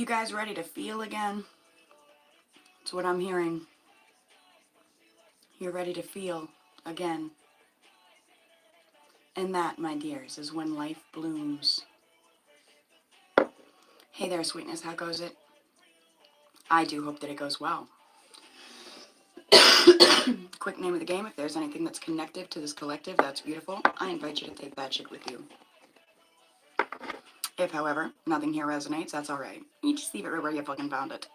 You guys ready to feel again? That's what I'm hearing. You're ready to feel again. And that, my dears, is when life blooms. Hey there, sweetness, how goes it? I do hope that it goes well. Quick name of the game, if there's anything that's connective to this collective, that's beautiful. I invite you to take that shit with you. If, however, nothing here resonates, that's alright. You just leave it right where you fucking found it.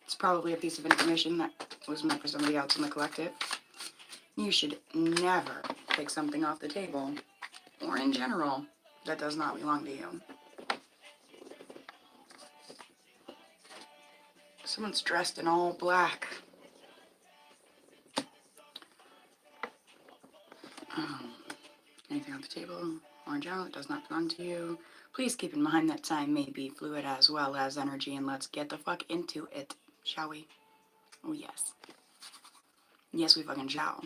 It's probably a piece of information that was meant for somebody else in the collective. You should never take something off the table, or in general, that does not belong to you. Someone's dressed in all black. Anything on the table or in general that does not belong to you. Please keep in mind that time may be fluid as well as energy, and let's get the fuck into it, shall we? Oh yes. Yes, we fucking shall.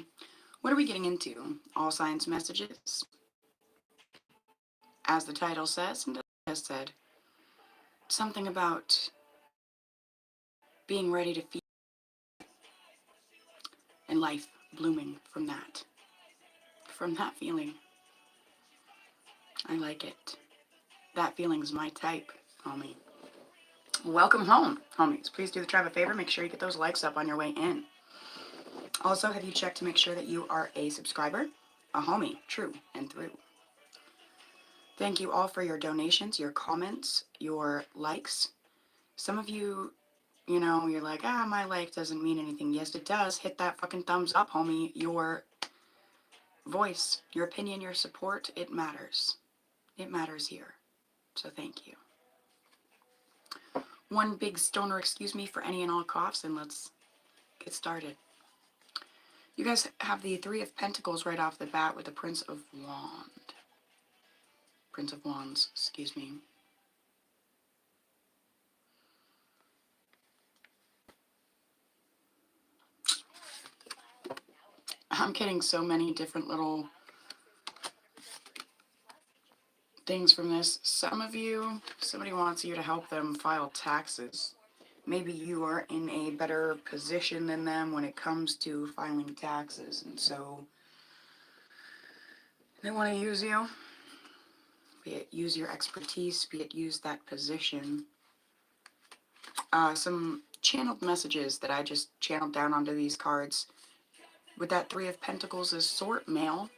What are we getting into? All science messages. As the title says, and has said, something about being ready to feel and life blooming from that. From that feeling. I like it. That feeling's my type, homie. Welcome home, homies. Please do the tribe a favor. Make sure you get those likes up on your way in. Also, have you checked to make sure that you are a subscriber? A homie, true and through. Thank you all for your donations, your comments, your likes. Some of you, you're like, my like doesn't mean anything. Yes, it does. Hit that fucking thumbs up, homie. Your voice, your opinion, your support, it matters. It matters here. So thank you. One big stoner excuse me for any and all coughs, and let's get started. You guys have the Three of Pentacles right off the bat with the Prince of Wands, excuse me. I'm getting so many different little things from this. Some of you, somebody wants you to help them file taxes. Maybe you are in a better position than them when it comes to filing taxes, and so they want to use you. Be it use your expertise, be it use that position. Some channeled messages that I just channeled down onto these cards. With that Three of Pentacles is sort mail.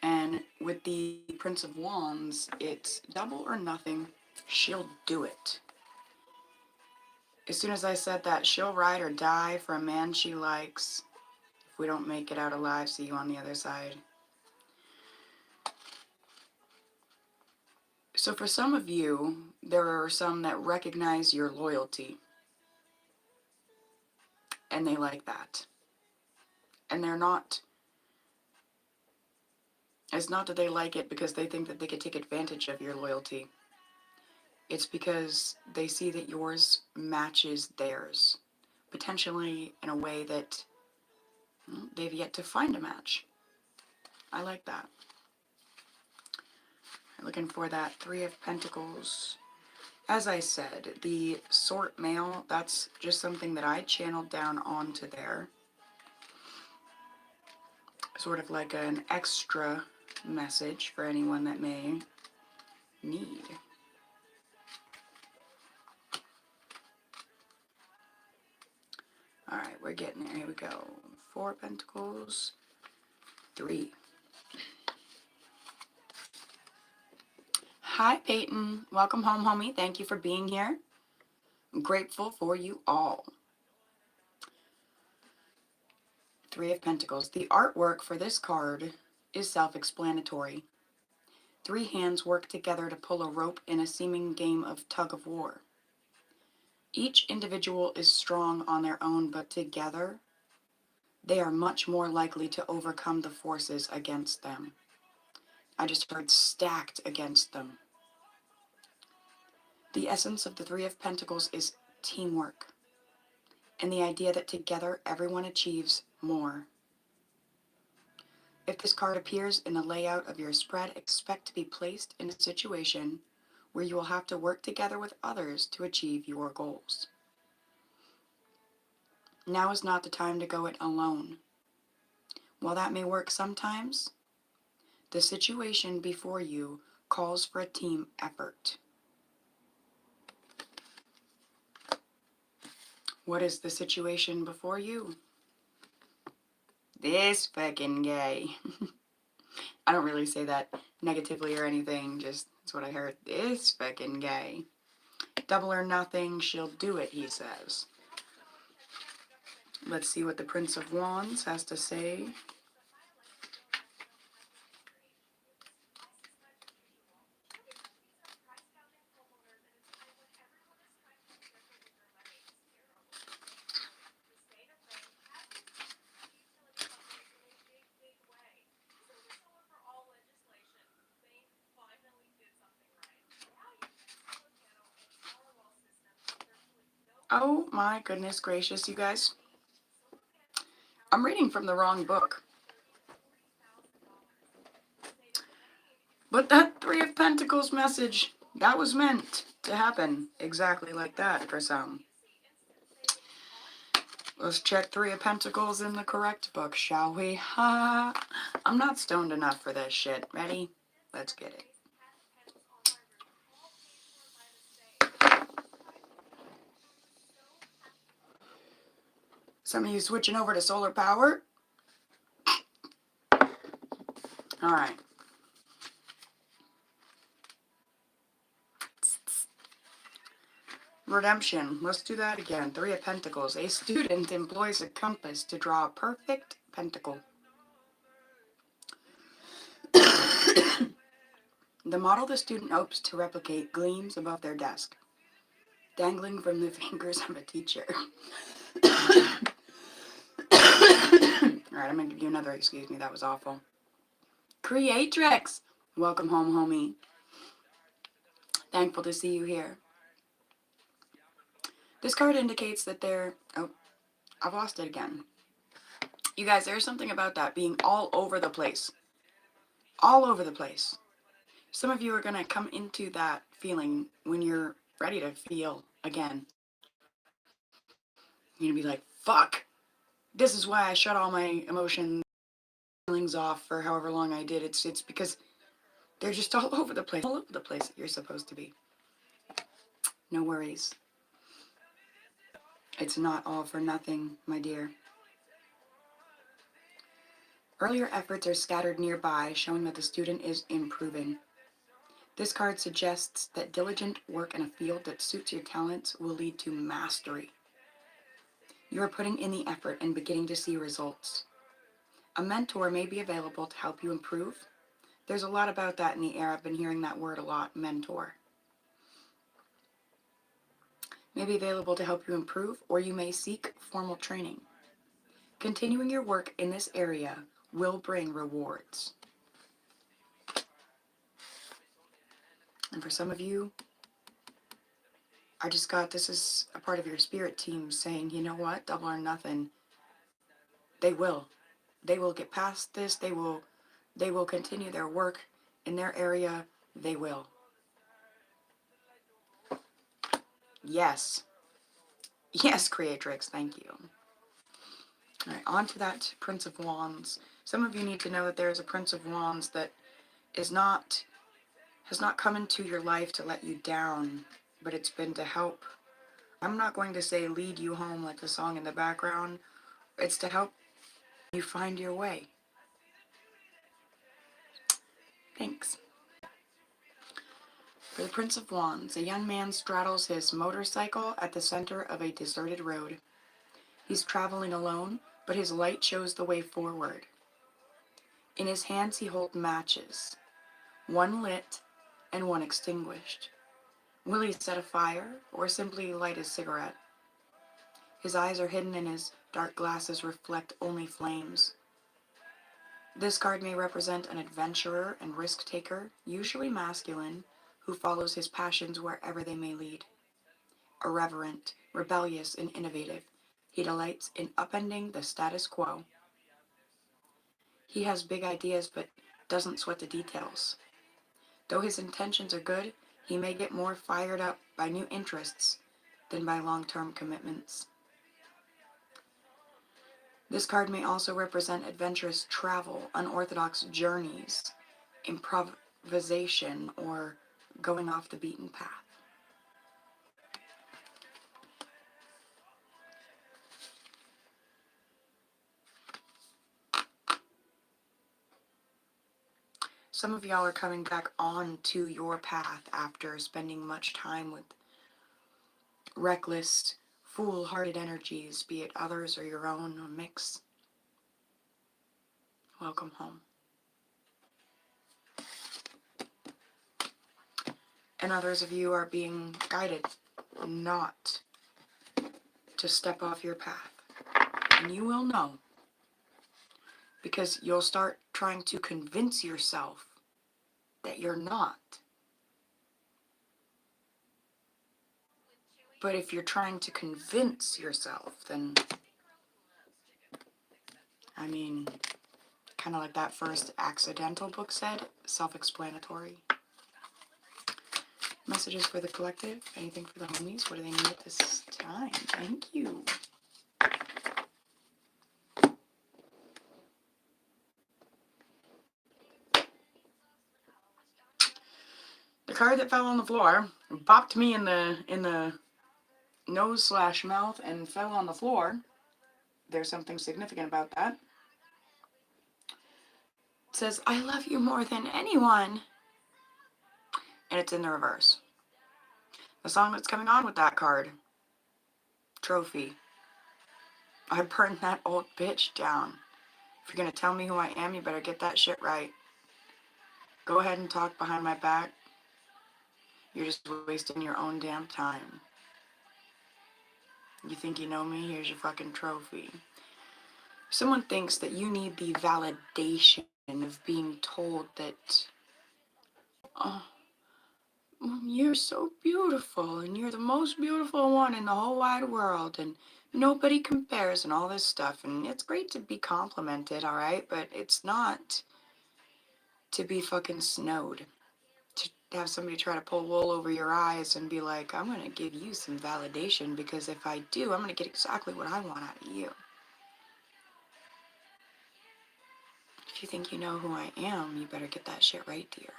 And with the Prince of Wands, it's double or nothing. She'll do it. As soon as I said that, she'll ride or die for a man she likes. If we don't make it out alive, see you on the other side. So for some of you, there are some that recognize your loyalty. And they like that. And they're not... It's not that they like it because they think that they could take advantage of your loyalty. It's because they see that yours matches theirs. Potentially in a way that they've yet to find a match. I like that. Looking for that Three of Pentacles. As I said, the sort mail, that's just something that I channeled down onto there. Sort of like an extra message for anyone that may need. Alright, we're getting there. Here we go. Four Pentacles. Three. Hi, Peyton. Welcome home, homie. Thank you for being here. I'm grateful for you all. Three of Pentacles. The artwork for this card is self-explanatory. Three hands work together to pull a rope in a seeming game of tug-of-war. Each individual is strong on their own, but together, they are much more likely to overcome the forces against them. I just heard stacked against them. The essence of the Three of Pentacles is teamwork, and the idea that together everyone achieves more. If this card appears in the layout of your spread, expect to be placed in a situation where you will have to work together with others to achieve your goals. Now is not the time to go it alone. While that may work sometimes, the situation before you calls for a team effort. What is the situation before you? This fucking guy. I don't really say that negatively or anything, just that's what I heard. This fucking guy. Double or nothing, she'll do it, he says. Let's see what the Prince of Wands has to say. Oh my goodness gracious, you guys. I'm reading from the wrong book. But that Three of Pentacles message, that was meant to happen exactly like that for some. Let's check Three of Pentacles in the correct book, shall we? Ha! I'm not stoned enough for this shit. Ready? Let's get it. Some of you switching over to solar power? Alright. Redemption. Let's do that again. Three of Pentacles. A student employs a compass to draw a perfect pentacle. The model the student hopes to replicate gleams above their desk, dangling from the fingers of a teacher. Alright, I'm gonna give you another excuse me, that was awful. Creatrix! Welcome home, homie. Thankful to see you here. This card indicates that they're... Oh, I've lost it again. You guys, there's something about that being all over the place. All over the place. Some of you are going to come into that feeling when you're ready to feel again. You're going to be like, fuck. This is why I shut all my emotions, feelings off for however long I did. It's because they're just all over the place. All over the place that you're supposed to be. No worries. It's not all for nothing, my dear. Earlier efforts are scattered nearby, showing that the student is improving. This card suggests that diligent work in a field that suits your talents will lead to mastery. You are putting in the effort and beginning to see results. A mentor may be available to help you improve. There's a lot about that in the air. I've been hearing that word a lot, mentor. May be available to help you improve, or you may seek formal training. Continuing your work in this area will bring rewards. And for some of you, I just got this is a part of your spirit team saying, you know what, double or nothing. They will. They will get past this. They will continue their work in their area. They will. Yes. Yes, Creatrix, thank you. Alright, on to that Prince of Wands. Some of you need to know that there is a Prince of Wands that has not come into your life to let you down, but it's been to help. I'm not going to say lead you home like the song in the background. It's to help you find your way. Thanks. For the Prince of Wands, a young man straddles his motorcycle at the center of a deserted road. He's traveling alone, but his light shows the way forward. In his hands he holds matches, one lit and one extinguished. Will he set a fire or simply light his cigarette? His eyes are hidden and his dark glasses reflect only flames. This card may represent an adventurer and risk-taker, usually masculine, who follows his passions wherever they may lead. Irreverent, rebellious, and innovative, he delights in upending the status quo. He has big ideas but doesn't sweat the details. Though his intentions are good, He may get more fired up by new interests than by long-term commitments. This card may also represent adventurous travel, unorthodox journeys, improvisation, or going off the beaten path. Some of y'all are coming back onto your path after spending much time with reckless, foolhardy energies, be it others or your own, a mix. Welcome home. And others of you are being guided not to step off your path. And you will know, because you'll start trying to convince yourself that you're not. But if you're trying to convince yourself, then, I mean, kind of like that first accidental book said, self-explanatory. Messages for the collective, anything for the homies, what do they need at this time? Thank you. The card that fell on the floor bopped me in the nose/mouth and fell on the floor. There's something significant about that. It says, I love you more than anyone. And it's in the reverse. The song that's coming on with that card, Trophy. I burned that old bitch down. If you're gonna tell me who I am, you better get that shit right. Go ahead and talk behind my back. You're just wasting your own damn time. You think you know me? Here's your fucking trophy. Someone thinks that you need the validation of being told that, oh, you're so beautiful and you're the most beautiful one in the whole wide world and nobody compares and all this stuff. And it's great to be complimented, all right? But it's not to be fucking snowed. To have somebody try to pull wool over your eyes and be like, I'm going to give you some validation because if I do, I'm going to get exactly what I want out of you. If you think you know who I am, you better get that shit right, dear.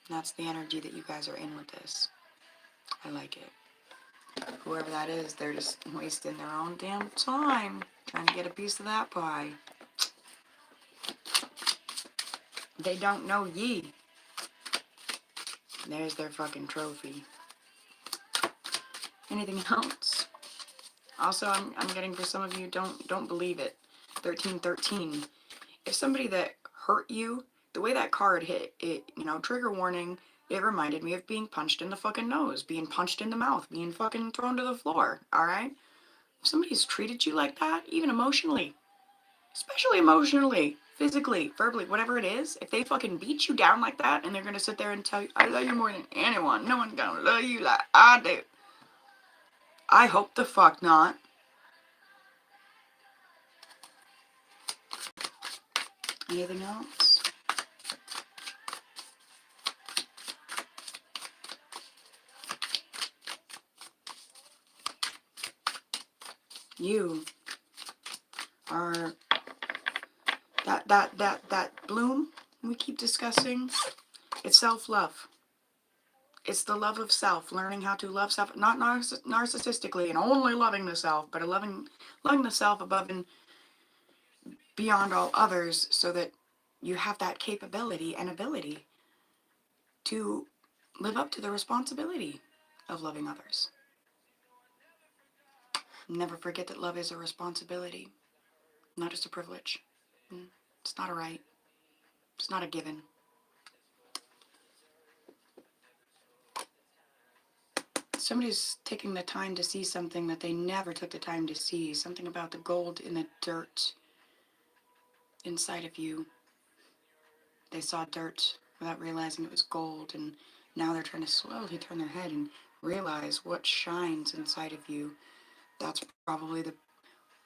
And that's the energy that you guys are in with this. I like it. Whoever that is, they're just wasting their own damn time trying to get a piece of that pie. They don't know ye. There's their fucking trophy. Anything else? Also, I'm getting for some of you, don't believe it. 1313. If somebody that hurt you, the way that card hit, it, trigger warning, it reminded me of being punched in the fucking nose, being punched in the mouth, being fucking thrown to the floor, alright? If somebody's treated you like that, even emotionally, especially emotionally, physically, verbally, whatever it is, if they fucking beat you down like that and they're gonna sit there and tell you, I love you more than anyone, no one's gonna love you like I do. I hope the fuck not. Anything else? You are that bloom we keep discussing. It's self-love. It's the love of self, learning how to love self, not narcissistically and only loving the self, but loving the self above and beyond all others so that you have that capability and ability to live up to the responsibility of loving others. Never forget that love is a responsibility, not just a privilege. It's not a right. It's not a given. Somebody's taking the time to see something that they never took the time to see. Something about the gold in the dirt inside of you. They saw dirt without realizing it was gold, and now they're trying to slowly turn their head and realize what shines inside of you. That's probably the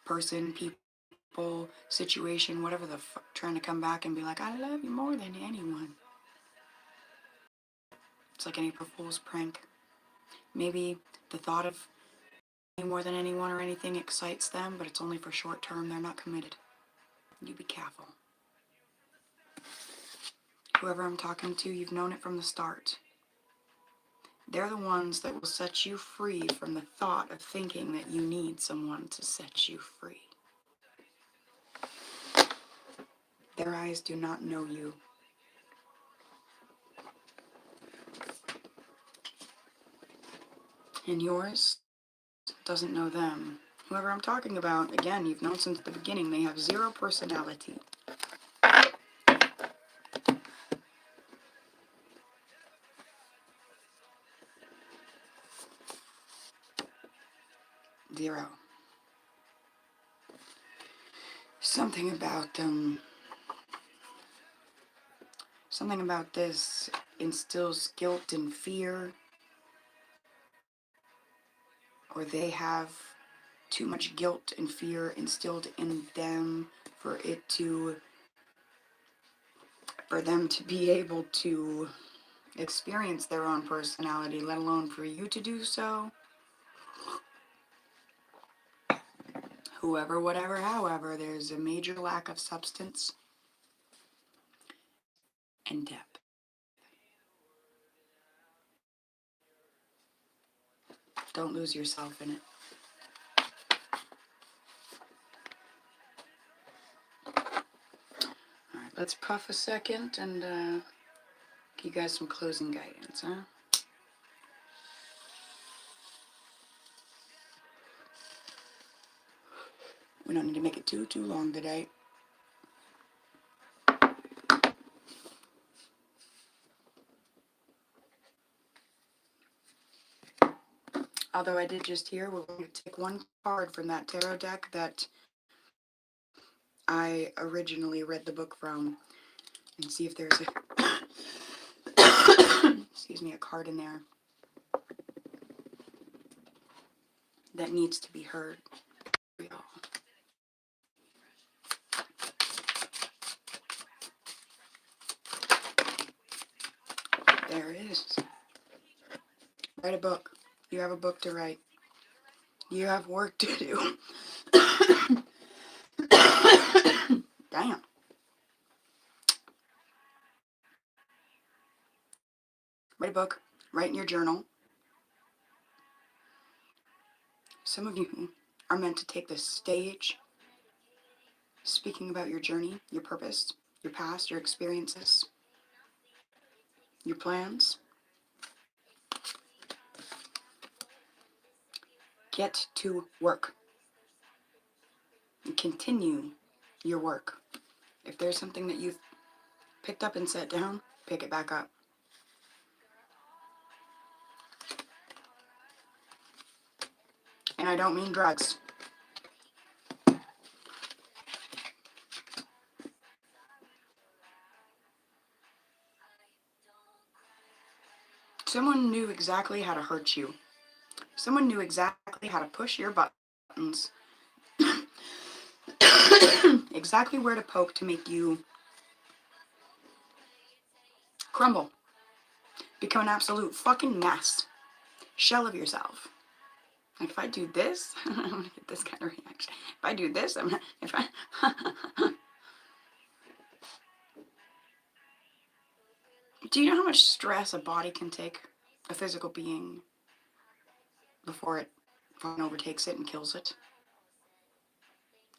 person, people, situation, whatever the fuck, trying to come back and be like, I love you more than anyone. It's like an April Fool's prank. Maybe the thought of more than anyone or anything excites them, but it's only for short term. They're not committed. You be careful. Whoever I'm talking to, you've known it from the start. They're the ones that will set you free from the thought of thinking that you need someone to set you free. Their eyes do not know you. And yours doesn't know them. Whoever I'm talking about, again, you've known since the beginning, they have zero personality. Zero. Something about this instills guilt and fear, or they have too much guilt and fear instilled in them for them to be able to experience their own personality, let alone for you to do so. Whoever, whatever, however, there's a major lack of substance and depth. Don't lose yourself in it. Alright, let's puff a second and give you guys some closing guidance, huh? We don't need to make it too long today. Although I did just hear, we're going to take one card from that tarot deck that I originally read the book from and see if there's excuse me, a card in there that needs to be heard. There it is. Write a book. You have a book to write. You have work to do. Damn. Write a book. Write in your journal. Some of you are meant to take the stage speaking about your journey, your purpose, your past, your experiences, your plans. Get to work. And continue your work. If there's something that you've picked up and set down, pick it back up. And I don't mean drugs. Someone knew exactly how to hurt you. Someone knew exactly how to push your buttons. Exactly where to poke to make you crumble. Become an absolute fucking mess. Shell of yourself. Like, if I do this, I'm gonna get this kind of reaction. If I do this, I'm gonna, if I... Do you know how much stress a body can take? A physical being before it fucking overtakes it and kills it?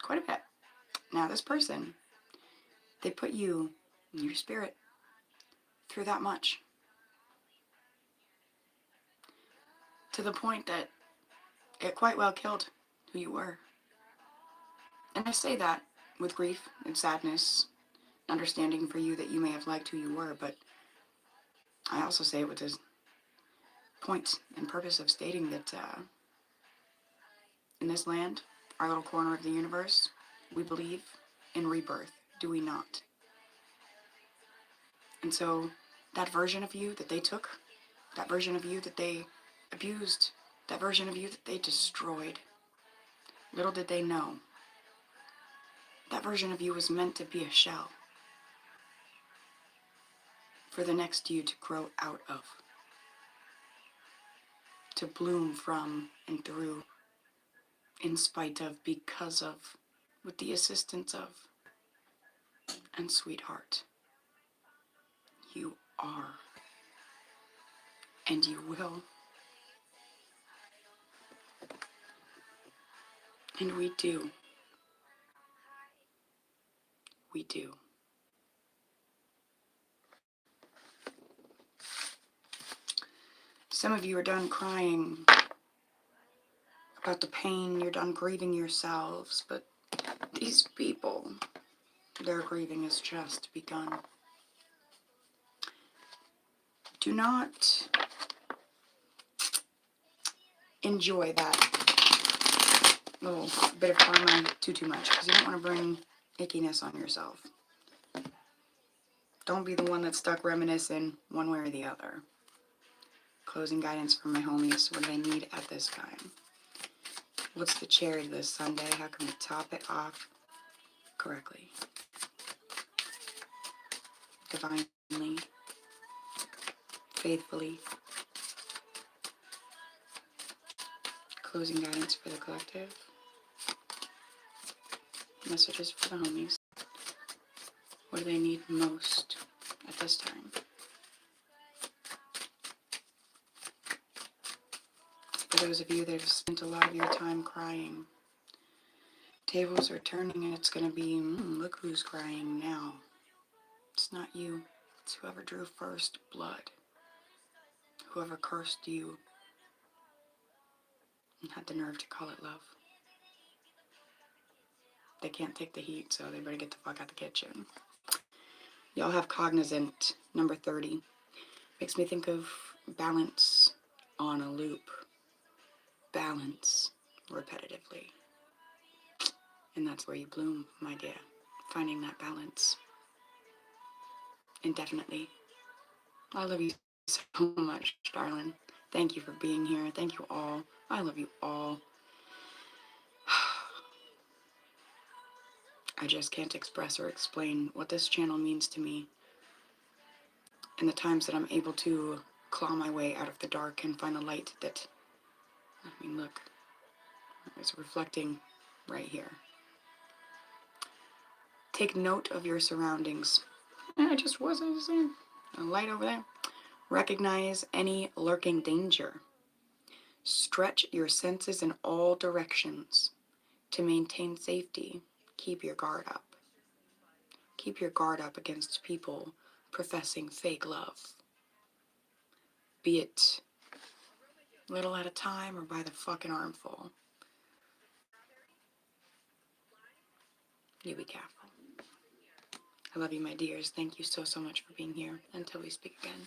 Quite a bit. Now this person, they put you and your spirit through that much. To the point that it quite well killed who you were. And I say that with grief and sadness, understanding for you that you may have liked who you were, but I also say it with this point and purpose of stating that in this land, our little corner of the universe, we believe in rebirth, do we not? And so that version of you that they took, that version of you that they abused, that version of you that they destroyed, little did they know, that version of you was meant to be a shell for the next you to grow out of. to bloom from and through, in spite of, because of, with the assistance of. And sweetheart, you are, and you will, and we do. We do. Some of you are done crying about the pain, you're done grieving yourselves, but these people, their grieving has just begun. Do not enjoy that little bit of karma too much, because you don't want to bring ickiness on yourself. Don't be the one that's stuck reminiscing one way or the other. Closing guidance for my homies. What do they need at this time? What's the charity this Sunday? How can we top it off correctly? Divinely. Faithfully. Closing guidance for the collective. Messages for the homies. What do they need most at this time? For those of you that have spent a lot of your time crying, tables are turning and it's going to be, look who's crying now. It's not you. It's whoever drew first blood. Whoever cursed you and had the nerve to call it love. They can't take the heat, so they better get the fuck out the kitchen. Y'all have cognizant, number 30. Makes me think of balance on a loop. Balance repetitively. And that's where you bloom, my dear. Finding that balance. Indefinitely. I love you so much, darling. Thank you for being here. Thank you all. I love you all. I just can't express or explain what this channel means to me. And the times that I'm able to claw my way out of the dark and find a light that, look, it's reflecting right here. Take note of your surroundings. I just wasn't saying a light over there. Recognize any lurking danger. Stretch your senses in all directions. To maintain safety, keep your guard up. Keep your guard up against people professing fake love. Be it little at a time or by the fucking armful. You be careful. I love you, my dears. Thank you so much for being here. Until we speak again.